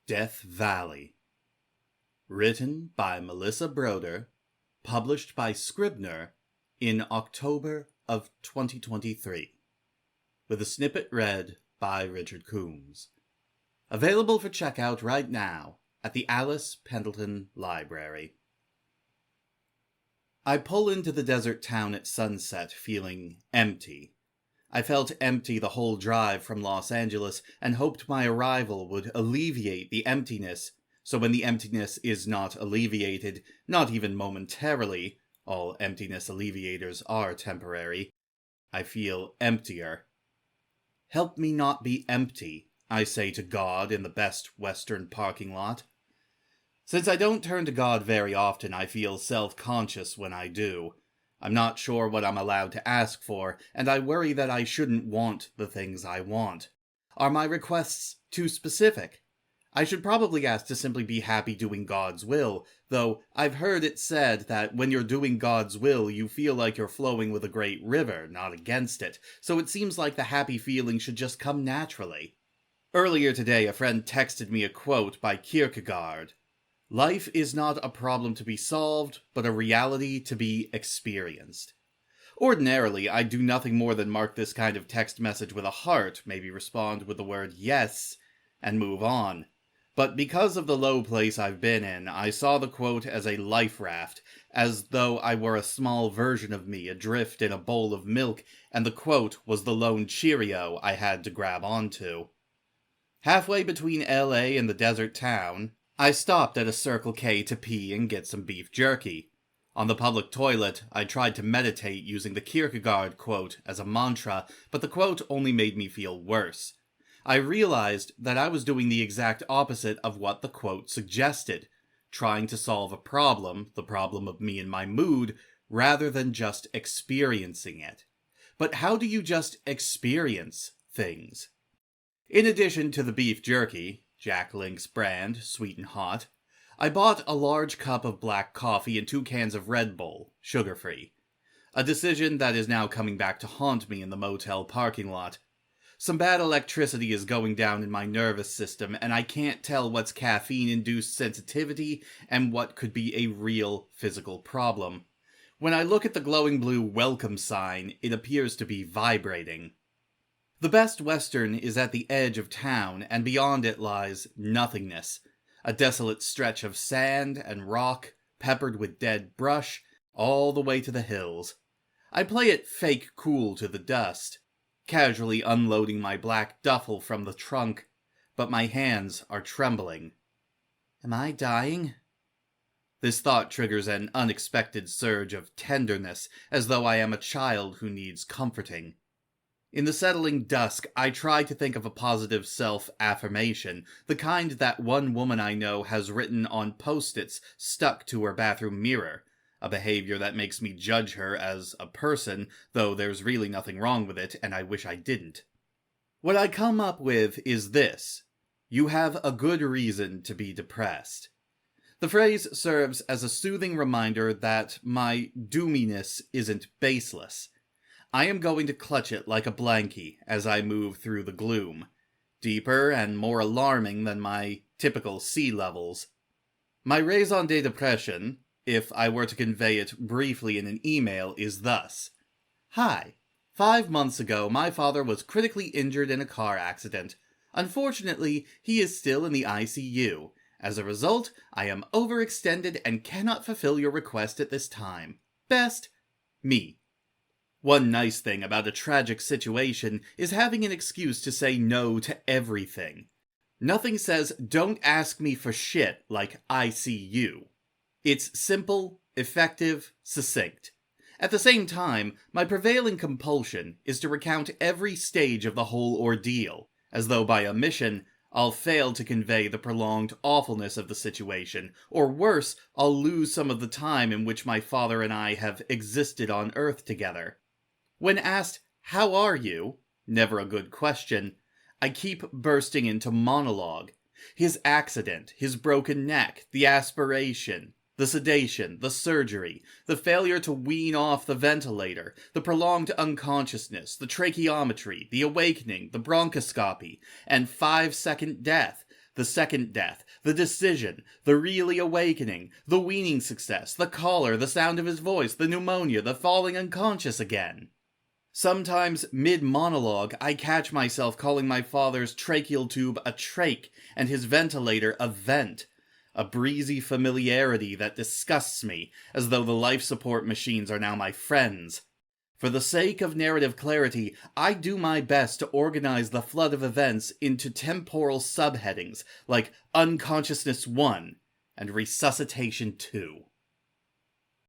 Death Valley. Written by Melissa Broder, published by Scribner in October of 2023. With a snippet read by Richard Coombs. Available for checkout right now at the Alice Pendleton Library. I pull into the desert town at sunset feeling empty. I felt empty the whole drive from Los Angeles and hoped my arrival would alleviate the emptiness, so when the emptiness is not alleviated, not even momentarily, all emptiness alleviators are temporary, I feel emptier. Help me not be empty, I say to God in the Best Western parking lot. Since I don't turn to God very often, I feel self-conscious when I do. I'm not sure what I'm allowed to ask for, and I worry that I shouldn't want the things I want. Are my requests too specific? I should probably ask to simply be happy doing God's will, though I've heard it said that when you're doing God's will, you feel like you're flowing with a great river, not against it, so it seems like the happy feeling should just come naturally. Earlier today, a friend texted me a quote by Kierkegaard. Life is not a problem to be solved, but a reality to be experienced. Ordinarily, I do nothing more than mark this kind of text message with a heart, maybe respond with the word yes, and move on. But because of the low place I've been in, I saw the quote as a life raft, as though I were a small version of me adrift in a bowl of milk, and the quote was the lone Cheerio I had to grab onto. Halfway between LA and the desert town, I stopped at a Circle K to pee and get some beef jerky. On the public toilet, I tried to meditate using the Kierkegaard quote as a mantra, but the quote only made me feel worse. I realized that I was doing the exact opposite of what the quote suggested, trying to solve a problem, the problem of me and my mood, rather than just experiencing it. But how do you just experience things? In addition to the beef jerky, Jack Link's brand, sweet and hot, I bought a large cup of black coffee and 2 cans of Red Bull, sugar-free. A decision that is now coming back to haunt me in the motel parking lot. Some bad electricity is going down in my nervous system, and I can't tell what's caffeine-induced sensitivity and what could be a real physical problem. When I look at the glowing blue welcome sign, it appears to be vibrating. The Best Western is at the edge of town, and beyond it lies nothingness. A desolate stretch of sand and rock, peppered with dead brush, all the way to the hills. I play it fake cool to the dust, casually unloading my black duffel from the trunk, but my hands are trembling. Am I dying? This thought triggers an unexpected surge of tenderness, as though I am a child who needs comforting. In the settling dusk, I try to think of a positive self-affirmation, the kind that one woman I know has written on post-its stuck to her bathroom mirror, a behavior that makes me judge her as a person, though there's really nothing wrong with it, and I wish I didn't. What I come up with is this: you have a good reason to be depressed. The phrase serves as a soothing reminder that my doominess isn't baseless. I am going to clutch it like a blankie as I move through the gloom, deeper and more alarming than my typical sea levels. My raison d'être, if I were to convey it briefly in an email, is thus. Hi. 5 months ago, my father was critically injured in a car accident. Unfortunately, he is still in the ICU. As a result, I am overextended and cannot fulfill your request at this time. Best, me. One nice thing about a tragic situation is having an excuse to say no to everything. Nothing says, don't ask me for shit like I see you. It's simple, effective, succinct. At the same time, my prevailing compulsion is to recount every stage of the whole ordeal, as though by omission I'll fail to convey the prolonged awfulness of the situation, or worse, I'll lose some of the time in which my father and I have existed on Earth together. When asked, how are you? Never a good question, I keep bursting into monologue. His accident, his broken neck, the aspiration, the sedation, the surgery, the failure to wean off the ventilator, the prolonged unconsciousness, the tracheometry, the awakening, the bronchoscopy, and 5-second death, the second death, the decision, the really awakening, the weaning success, the caller, the sound of his voice, the pneumonia, the falling unconscious again. Sometimes, mid-monologue, I catch myself calling my father's tracheal tube a trach and his ventilator a vent. A breezy familiarity that disgusts me, as though the life support machines are now my friends. For the sake of narrative clarity, I do my best to organize the flood of events into temporal subheadings, like Unconsciousness 1 and Resuscitation 2.